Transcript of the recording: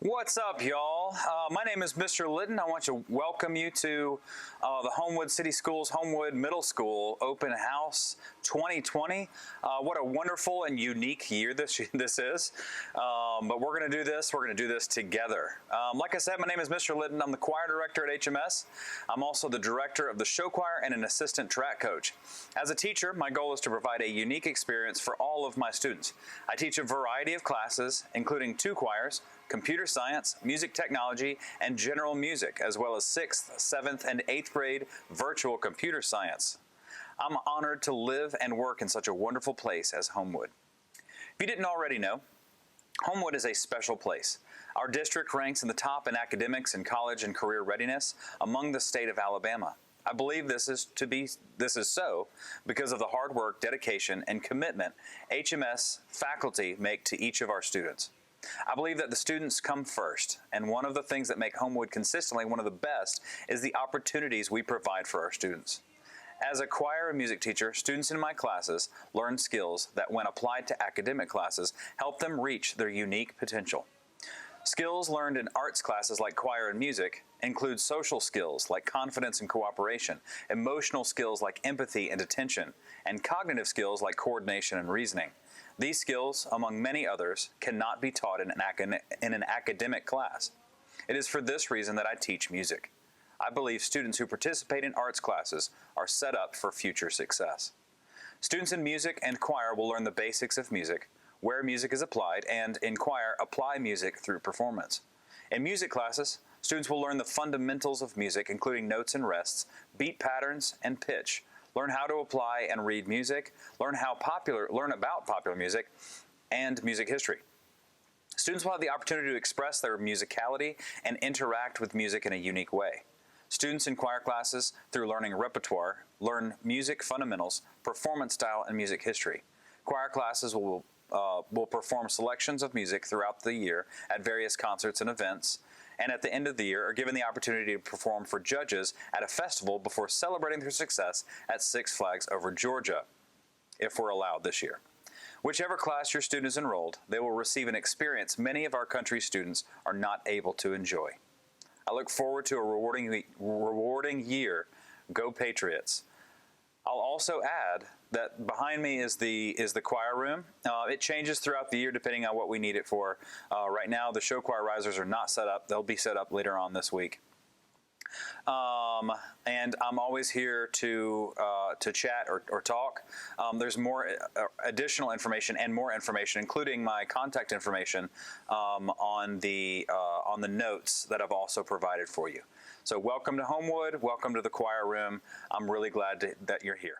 What's up, y'all? My name is Mr. Litton. I want to welcome you to the Homewood City Schools Homewood Middle School Open House 2020. What a wonderful and unique year this is. But we're going to do this. We're going to do this together. Like I said, my name is Mr. Litton. I'm the choir director at HMS. I'm also the director of the show choir and an assistant track coach. As a teacher, my goal is to provide a unique experience for all of my students. I teach a variety of classes, including 2 choirs, computer science, music technology, and general music, as well as 6th, 7th, and 8th grade virtual computer science. I'm honored to live and work in such a wonderful place as Homewood. If you didn't already know, Homewood is a special place. Our district ranks in the top in academics and college and career readiness among the state of Alabama. I believe this is so because of the hard work, dedication, and commitment HMS faculty make to each of our students. I believe that the students come first, and one of the things that make Homewood consistently one of the best is the opportunities we provide for our students. As a choir and music teacher, students in my classes learn skills that, when applied to academic classes, help them reach their unique potential. Skills learned in arts classes like choir and music include social skills like confidence and cooperation, emotional skills like empathy and attention, and cognitive skills like coordination and reasoning. These skills, among many others, cannot be taught in an academic class. It is for this reason that I teach music. I believe students who participate in arts classes are set up for future success. Students in music and choir will learn the basics of music, where music is applied, and in choir, apply music through performance. In music classes, students will learn the fundamentals of music, including notes and rests, beat patterns, and pitch. Learn how to apply and read music, learn about popular music, and music history. Students will have the opportunity to express their musicality and interact with music in a unique way. Students in choir classes, through learning repertoire, learn music fundamentals, performance style, and music history. Choir classes will perform selections of music throughout the year at various concerts and events, and at the end of the year are given the opportunity to perform for judges at a festival before celebrating their success at Six Flags Over Georgia, if we're allowed this year. Whichever class your student is enrolled, they will receive an experience many of our country's students are not able to enjoy. I look forward to a rewarding year. Go Patriots! I'll also add that behind me is the choir room. It changes throughout the year depending on what we need it for. Right now, the show choir risers are not set up. They'll be set up later on this week. And I'm always here to chat or talk. There's more additional information and more information, including my contact information, on the notes that I've also provided for you. So welcome to Homewood. Welcome to the choir room. I'm really glad that you're here.